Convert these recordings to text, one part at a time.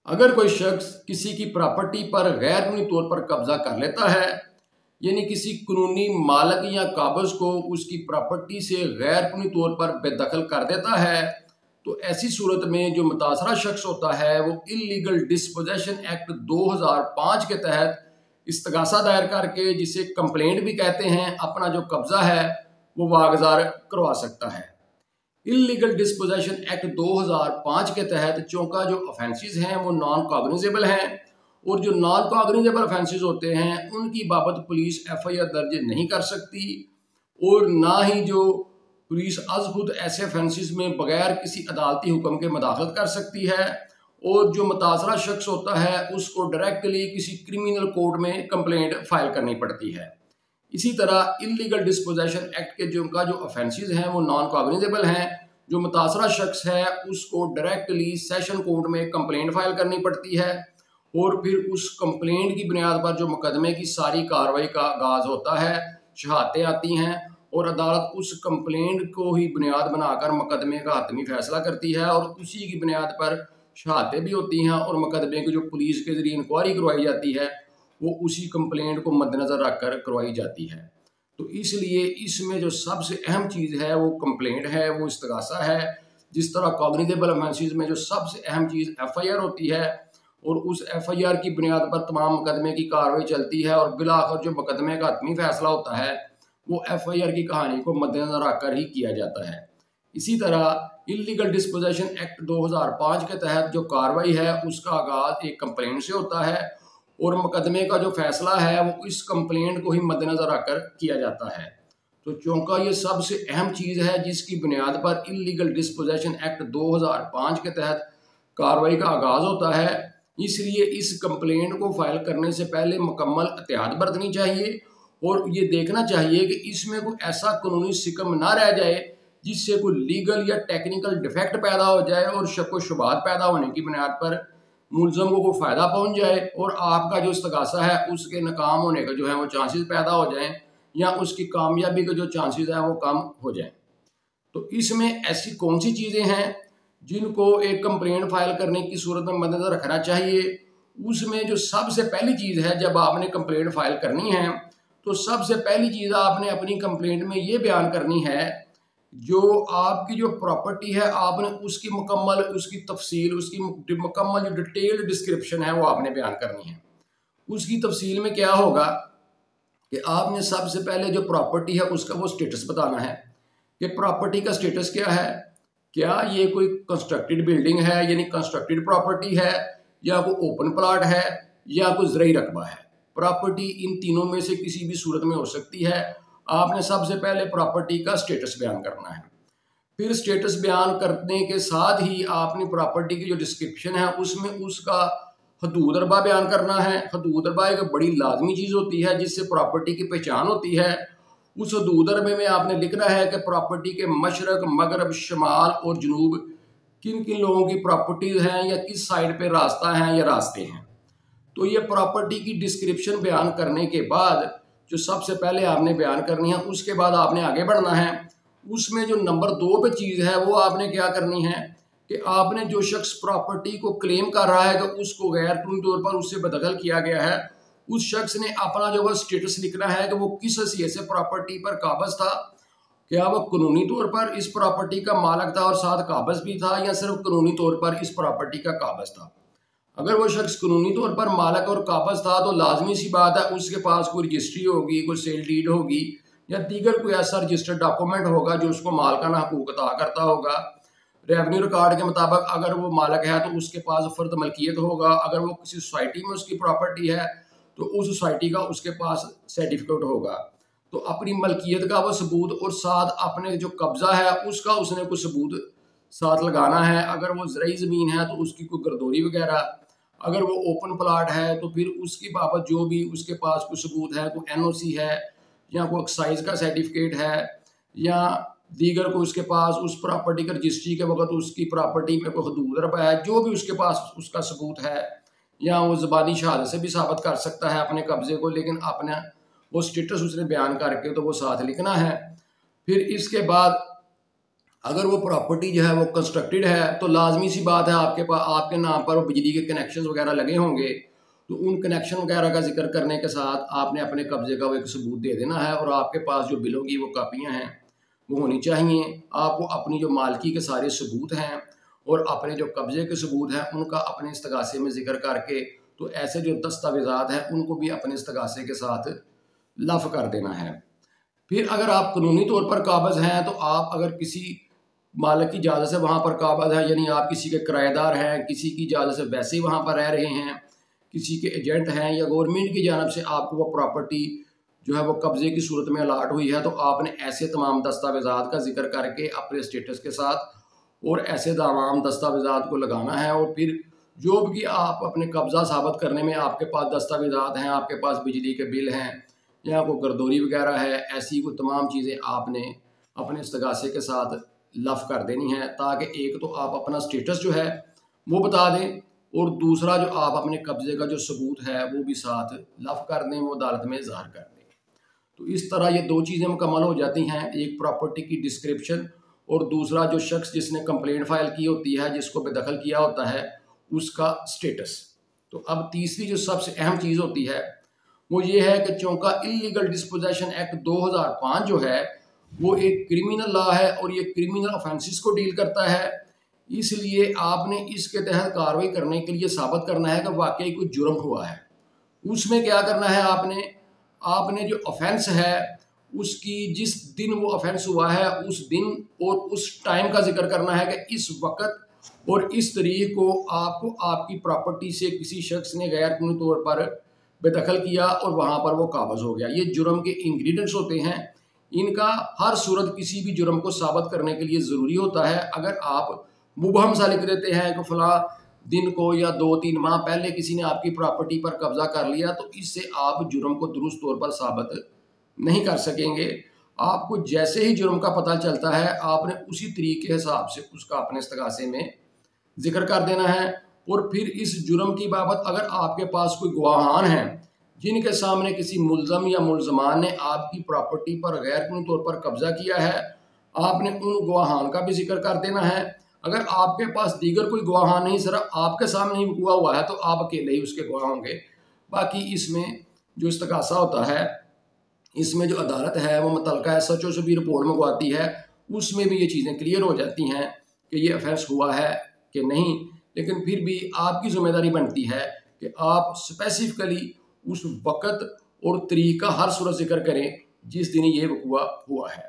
अगर कोई शख्स किसी की प्रॉपर्टी पर गैर कानूनी तौर पर कब्जा कर लेता है, यानी किसी कानूनी मालिक या काबिज को उसकी प्रॉपर्टी से गैर कानूनी तौर पर बेदखल कर देता है, तो ऐसी सूरत में जो मुतासरा शख्स होता है वो इल्लीगल डिस्पोजेशन एक्ट 2005 के तहत इस्तगासा दायर करके, जिसे कंप्लेंट भी कहते हैं, अपना जो कब्जा है वो वागजार करवा सकता है। इल्लीगल डिस्पोजेशन एक्ट 2005 के तहत चौंका जो ऑफेंसेस हैं वो नॉन कॉग्निजेबल हैं, और जो नॉन कॉग्निजेबल ऑफेंसेस होते हैं उनकी बाबत पुलिस एफआईआर दर्ज नहीं कर सकती, और ना ही जो पुलिस अज खुद ऐसे ऑफेंसेस में बगैर किसी अदालती हुक्म के मदाखलत कर सकती है, और जो मुतासरा शख्स होता है उसको डायरेक्टली किसी क्रिमिनल कोर्ट में कंप्लेंट फाइल करनी पड़ती है। इसी तरह इल्लीगल डिस्पोजेशन एक्ट के जो ऑफेंसेस हैं वो नॉन कॉग्निजेबल हैं। जो मुतासरा शख्स है उसको डायरेक्टली सेशन कोर्ट में कंप्लेंट फाइल करनी पड़ती है, और फिर उस कंप्लेंट की बुनियाद पर जो मुकदमे की सारी कार्रवाई का आगाज होता है, शहादतें आती हैं, और अदालत उस कंप्लेंट को ही बुनियाद बनाकर मुकदमे का हतमी फैसला करती है, और उसी की बुनियाद पर शहादतें भी होती हैं, और मुकदमे की जो पुलिस के जरिए इंक्वायरी करवाई जाती है वो उसी कंप्लेंट को मद्देनज़र रखकर करवाई जाती है। तो इसलिए इसमें जो सबसे अहम चीज़ है वो कंप्लेंट है, वो इस्तगासा है। जिस तरह कॉग्निजेबल ऑफेंसेस में जो सबसे अहम चीज़ एफआईआर होती है, और उस एफआईआर की बुनियाद पर तमाम मुकदमे की कार्रवाई चलती है, और बिलाखिर जो मुकदमे का हतमी फैसला होता है वो एफआईआर की कहानी को मद्देनज़र रखकर ही किया जाता है। इसी तरह इल्लीगल डिस्पोजेशन एक्ट 2005 के तहत जो कार्रवाई है उसका आगाज़ एक कंप्लेंट से होता है, और मुकदमे का जो फैसला है वो इस कंप्लेंट को ही मद्देनज़र रखकर किया जाता है। तो चूँकि ये सबसे अहम चीज़ है जिसकी बुनियाद पर इल्लीगल डिस्पोजेशन एक्ट 2005 के तहत कार्रवाई का आगाज़ होता है, इसलिए इस कंप्लेंट को फाइल करने से पहले मुकम्मल एहतियात बरतनी चाहिए, और ये देखना चाहिए कि इसमें कोई ऐसा कानूनी सिकम ना रह जाए जिससे कोई लीगल या टेक्निकल डिफेक्ट पैदा हो जाए, और शक व शुबहात पैदा होने की बुनियाद पर मुलजम को फ़ायदा पहुंच जाए, और आपका जो इस्तगासा है उसके नाकाम होने का जो है वो चांसेस पैदा हो जाएं, या उसकी कामयाबी के जो चांसेस हैं वो कम हो जाएं। तो इसमें ऐसी कौन सी चीज़ें हैं जिनको एक कंप्लेंट फाइल करने की सूरत में मद्देनज़र रखना चाहिए? उसमें जो सबसे पहली चीज़ है, जब आपने कंप्लेंट फाइल करनी है तो सबसे पहली चीज़ आपने अपनी कंप्लेंट में ये बयान करनी है, जो आपकी जो प्रॉपर्टी है आपने उसकी मुकम्मल, उसकी तफसील, उसकी मुकम्मल जो डिटेल डिस्क्रिप्शन है वो आपने बयान करनी है। उसकी तफसील में क्या होगा कि आपने सबसे पहले जो प्रॉपर्टी है उसका वो स्टेटस बताना है कि प्रॉपर्टी का स्टेटस क्या है। क्या ये कोई कंस्ट्रक्टेड बिल्डिंग है, यानी कंस्ट्रक्टेड प्रॉपर्टी है, या कोई ओपन प्लाट है, या कोई ज़रई रकबा है। प्रॉपर्टी इन तीनों में से किसी भी सूरत में हो सकती है। आपने सबसे पहले प्रॉपर्टी का स्टेटस बयान करना है। फिर स्टेटस बयान करने के साथ ही आपने प्रॉपर्टी की जो डिस्क्रिप्शन है उसमें उसका हदूद अरबा बयान करना है। हदूद अरबा एक बड़ी लाजमी चीज़ होती है जिससे प्रॉपर्टी की पहचान होती है। उस हदूद अरबे में आपने लिखना है कि प्रॉपर्टी के मशरक, मगरब, शमाल और जनूब किन किन लोगों की प्रॉपर्टीज़ हैं, या किस साइड पे रास्ता है या रास्ते हैं। तो ये प्रॉपर्टी की डिस्क्रिप्शन बयान करने के बाद जो सबसे पहले आपने बयान करनी है, उसके बाद आपने आगे बढ़ना है। उसमें जो नंबर 2 पे चीज़ है वो आपने क्या करनी है कि आपने जो शख्स प्रॉपर्टी को क्लेम कर रहा है कि उसको गैर कानूनी तौर पर उससे बदखल किया गया है, उस शख्स ने अपना जो वो स्टेटस लिखना है कि वो किस हैसियत से प्रॉपर्टी पर काबज था। क्या वो कानूनी तौर पर इस प्रॉपर्टी का मालिक था और साथ काबज भी था, या सिर्फ कानूनी तौर पर इस प्रॉपर्टी का काबज था। अगर वो शख्स कानूनी तौर पर मालिक और काबज था तो लाजमी सी बात है उसके पास कोई रजिस्ट्री होगी, कोई सेल डीड होगी, या दीगर कोई ऐसा रजिस्टर्ड डॉक्यूमेंट होगा जो उसको मालकाना हकूक अता करता होगा। रेवेन्यू रिकॉर्ड के मुताबिक अगर वो मालिक है तो उसके पास फर्द मलकियत होगा। अगर वो किसी सोसाइटी में उसकी प्रॉपर्टी है तो उस सोसाइटी का उसके पास सर्टिफिकेट होगा। तो अपनी मलकियत का वो सबूत और साथ अपने जो कब्जा है उसका उसने कोई सबूत साथ लगाना है। अगर वो ज़रई ज़मीन है तो उसकी कोई गर्दोरी वगैरह, अगर वो ओपन प्लाट है तो फिर उसकी बाबत जो भी उसके पास कोई सबूत है, कोई एनओसी है, या कोई एक्साइज का सर्टिफिकेट है, या दीगर को उसके पास उस प्रॉपर्टी की रजिस्ट्री के वक्त उसकी प्रॉपर्टी में कोई हदूद अरबा है, जो भी उसके पास उसका सबूत है, या वो ज़बानी शहादत से भी साबित कर सकता है अपने कब्जे को, लेकिन अपना वो स्टेटस उसने बयान करके तो वो साथ लिखना है। फिर इसके बाद अगर वो प्रॉपर्टी जो है वो कंस्ट्रक्टेड है तो लाजमी सी बात है आपके पास आपके नाम पर बिजली के कनेक्शन वगैरह लगे होंगे, तो उन कनेक्शन वगैरह का जिक्र करने के साथ आपने अपने कब्जे का वो एक सबूत दे देना है और आपके पास जो बिलों की वो कापियाँ हैं वो होनी चाहिए। आपको अपनी जो मालकी के सारे सबूत हैं और अपने जो कब्जे के सबूत हैं उनका अपने इस्तगासे में जिक्र करके, तो ऐसे जो दस्तावेज़ात हैं उनको भी अपने इस्तगासे के साथ लफ कर देना है। फिर अगर आप कानूनी तौर पर काबज़ हैं तो आप अगर किसी मालिक की इजाज़त से वहाँ पर काबज़ है, यानी आप किसी के किराएदार हैं, किसी की इजाज़त से वैसे ही वहाँ पर रह रहे हैं, किसी के एजेंट हैं या गवर्नमेंट की जानब से आपको वो प्रॉपर्टी जो है वो कब्ज़े की सूरत में अलाट हुई है, तो आपने ऐसे तमाम दस्तावेज़ात का जिक्र करके अपने स्टेटस के साथ और ऐसे तमाम दस्तावेज़ात को लगाना है। और फिर जो भी आप अपने कब्ज़ा साबित करने में आपके पास दस्तावेज़ात हैं, आपके पास बिजली के बिल हैं या कोई गर्दोरी वगैरह है, ऐसी कोई तमाम चीज़ें आपने अपने इस्तगासे के साथ लफ कर देनी है, ताकि एक तो आप अपना स्टेटस जो है वो बता दें और दूसरा जो आप अपने कब्जे का जो सबूत है वो भी साथ लफ कर दें, वो अदालत में इज़हार कर दें। तो इस तरह ये दो चीज़ें मुकम्मल हो जाती हैं, एक प्रॉपर्टी की डिस्क्रिप्शन और दूसरा जो शख्स जिसने कंप्लेंट फाइल की होती है, जिसको बेदखल किया होता है, उसका स्टेटस। तो अब तीसरी जो सबसे अहम चीज़ होती है वो ये है कि चूँकि इलीगल डिस्पोजेशन एक्ट 2005 जो है वो एक क्रिमिनल लॉ है और ये क्रिमिनल ऑफेंसेस को डील करता है, इसलिए आपने इसके तहत कार्रवाई करने के लिए साबित करना है कि वाकई कोई जुर्म हुआ है। उसमें क्या करना है, आपने जो ऑफेंस है उसकी जिस दिन वो ऑफेंस हुआ है उस दिन और उस टाइम का जिक्र करना है कि इस वक्त और इस तरीक को आपको आपकी प्रॉपर्टी से किसी शख्स ने गैर कानूनी तौर पर बेदखल किया और वहाँ पर वो काबज़ हो गया। ये जुर्म के इंग्रेडिएंट्स होते हैं, इनका हर सूरत किसी भी जुर्म को साबित करने के लिए ज़रूरी होता है। अगर आप मुबहम सा लिख देते हैं कि फ़लाँ दिन को या 2-3 माह पहले किसी ने आपकी प्रॉपर्टी पर कब्जा कर लिया, तो इससे आप जुर्म को दुरुस्त तौर पर साबित नहीं कर सकेंगे। आपको जैसे ही जुर्म का पता चलता है आपने उसी तरीके के हिसाब से उसका अपने इस्तगासे में जिक्र कर देना है। और फिर इस जुर्म की बाबत अगर आपके पास कोई गवाहान हैं जिनके सामने किसी मुल्ज़म या मुल्ज़मान ने आपकी प्रॉपर्टी पर गैर कानूनी तौर पर कब्जा किया है, आपने उन गवाहान का भी जिक्र कर देना है। अगर आपके पास दीगर कोई गवाहान नहीं, सिर्फ आपके सामने ही हुआ है, तो आप अकेले ही उसके गवाह होंगे। बाकी इसमें जो इस्तगासा होता है, इसमें जो अदालत है वो मुतल्लिका SHO से भी रिपोर्ट मंगवाती है, उसमें भी ये चीज़ें क्लियर हो जाती हैं कि ये ऑफेंस हुआ है कि नहीं। लेकिन फिर भी आपकी जिम्मेदारी बनती है कि आप स्पेसिफिकली उस वक़्त और तरीक़ का हर सूरत जिक्र करें जिस दिन ये वक़ुआ हुआ है।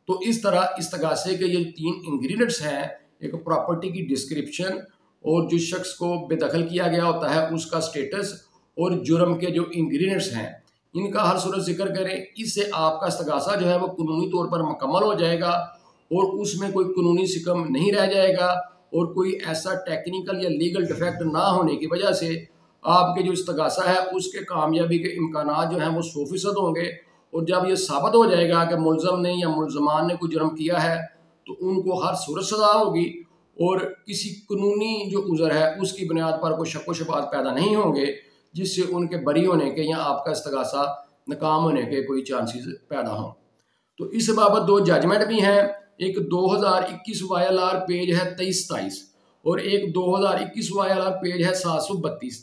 तो इस तरह इस्तगासे के ये 3 इंग्रेडिएंट्स हैं, एक प्रॉपर्टी की डिस्क्रिप्शन और जो शख्स को बेदखल किया गया होता है उसका स्टेटस और जुर्म के जो इंग्रेडिएंट्स हैं इनका हर सूरत जिक्र करें। इससे आपका इस्तगासा जो है वो कानूनी तौर पर मुकम्मल हो जाएगा और उसमें कोई कानूनी सिकम नहीं रह जाएगा और कोई ऐसा टेक्निकल या लीगल डिफेक्ट ना होने की वजह से आपके जो इस्तगासा है उसके कामयाबी के इम्कानात जो हैं वो 100% होंगे। और जब ये साबित हो जाएगा कि मुल्ज़म ने या मुल्ज़मान ने कोई जुर्म किया है तो उनको हर सूरत सज़ा होगी और किसी कानूनी जो उज़र है उसकी बुनियाद पर कोई शक व शुबहात पैदा नहीं होंगे जिससे उनके बरी होने के या आपका इस्तगासा नाकाम होने के कोई चांसेस पैदा हों। तो इस बाबत 2 जजमेंट भी हैं, एक 2021 YLR पेज है 23-27 और एक 2021 YLR पेज है 732।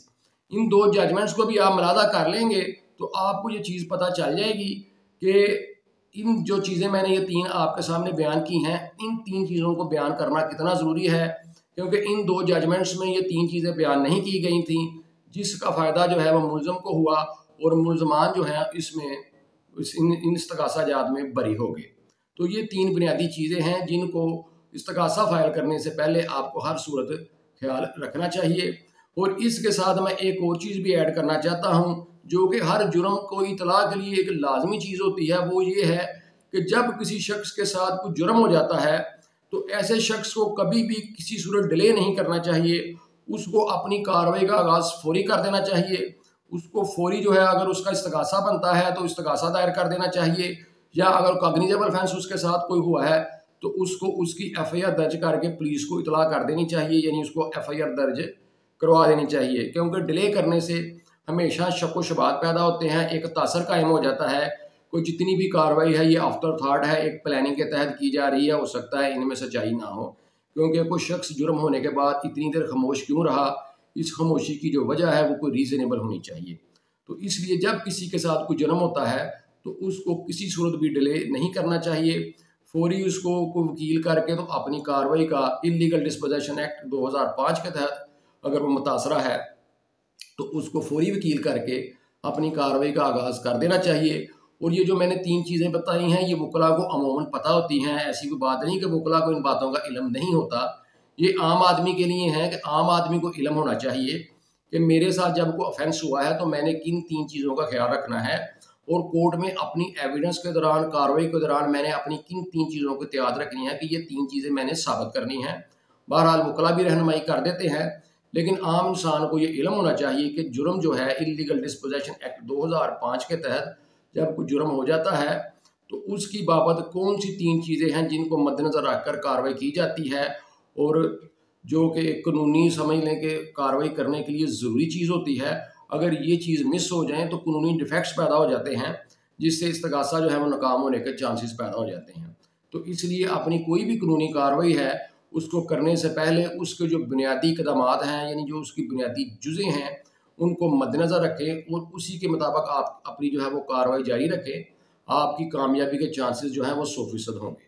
इन 2 जजमेंट्स को भी आप मुलादा कर लेंगे तो आपको ये चीज़ पता चल जाएगी कि इन जो चीज़ें मैंने ये 3 आपके सामने बयान की हैं, इन 3 चीज़ों को बयान करना कितना ज़रूरी है, क्योंकि इन 2 जजमेंट्स में ये 3 चीज़ें बयान नहीं की गई थी, जिसका फ़ायदा जो है वो मुल्ज़म को हुआ और मुल्ज़मान जो हैं इसमें इन इस्तगासा जात में बरी हो गए। तो ये 3 बुनियादी चीज़ें हैं जिनको इस्तगासा फ़ाइल करने से पहले आपको हर सूरत ख्याल रखना चाहिए। और इसके साथ मैं एक और चीज़ भी ऐड करना चाहता हूँ जो कि हर जुर्म को इतला के लिए एक लाजमी चीज़ होती है, वो ये है कि जब किसी शख्स के साथ कोई जुर्म हो जाता है तो ऐसे शख्स को कभी भी किसी सूरत डिले नहीं करना चाहिए, उसको अपनी कार्रवाई का आगाज़ फौरी कर देना चाहिए। उसको फौरी जो है अगर उसका इस्तगासा बनता है तो इस्तगासा दायर कर देना चाहिए, या अगर कॉग्निजेबल ऑफेंस उसके साथ कोई हुआ है तो उसको उसकी FIR दर्ज करके पुलिस को इतला कर देनी चाहिए, यानी उसको FIR दर्ज करवा देनी चाहिए। क्योंकि डिले करने से हमेशा शक व शुबहात पैदा होते हैं, एक तासर कायम हो जाता है कोई जितनी भी कार्रवाई है ये आफ्टर थॉट है, एक प्लानिंग के तहत की जा रही है। हो सकता है इनमें सच्चाई ना हो, क्योंकि कोई शख्स जुर्म होने के बाद इतनी देर खामोश क्यों रहा, इस खामोशी की जो वजह है वो कोई रीज़नेबल होनी चाहिए। तो इसलिए जब किसी के साथ कोई जुर्म होता है तो उसको किसी सूरत भी डिले नहीं करना चाहिए। फौरी उसको कोई वकील करके तो अपनी कार्रवाई का इलीगल डिस्पोजेशन एक्ट 2005 के तहत अगर वो मुतासरा है तो उसको फौरी वकील करके अपनी कार्रवाई का आगाज़ कर देना चाहिए। और ये जो मैंने 3 चीज़ें बताई हैं ये वकला को अमूमन पता होती हैं, ऐसी कोई बात नहीं कि वकला को इन बातों का इल्म नहीं होता। ये आम आदमी के लिए है कि आम आदमी को इल्म होना चाहिए कि मेरे साथ जब कोई ऑफेंस हुआ है तो मैंने किन 3 चीज़ों का ख्याल रखना है, और कोर्ट में अपनी एविडेंस के दौरान, कार्रवाई के दौरान मैंने अपनी किन 3 चीज़ों को याद रखनी है कि ये 3 चीज़ें मैंने साबित करनी है। बहरहाल वकला भी रहनुमाई कर देते हैं, लेकिन आम इंसान को ये इल्म होना चाहिए कि जुर्म जो है इलीगल डिस्पोजेशन एक्ट 2005 के तहत जब कोई जुर्म हो जाता है तो उसकी बाबत कौन सी 3 चीज़ें हैं जिनको मद्देनज़र रखकर कार्रवाई की जाती है, और जो कि कानूनी समझ लें कि कार्रवाई करने के लिए ज़रूरी चीज़ होती है। अगर ये चीज़ मिस हो जाए तो कानूनी डिफेक्ट्स पैदा हो जाते हैं, जिससे इस्तगासा जो है वो नाकाम होने के चांसेस पैदा हो जाते हैं। तो इसलिए अपनी कोई भी कानूनी कार्रवाई है उसको करने से पहले उसके जो बुनियादी इक़दामात हैं, यानी जो उसकी बुनियादी जुज़ें हैं, उनको मद्देनज़र रखें और उसी के मुताबिक आप अपनी जो है वो कार्रवाई जारी रखें। आपकी कामयाबी के चांसेस जो हैं वो 100% होंगे।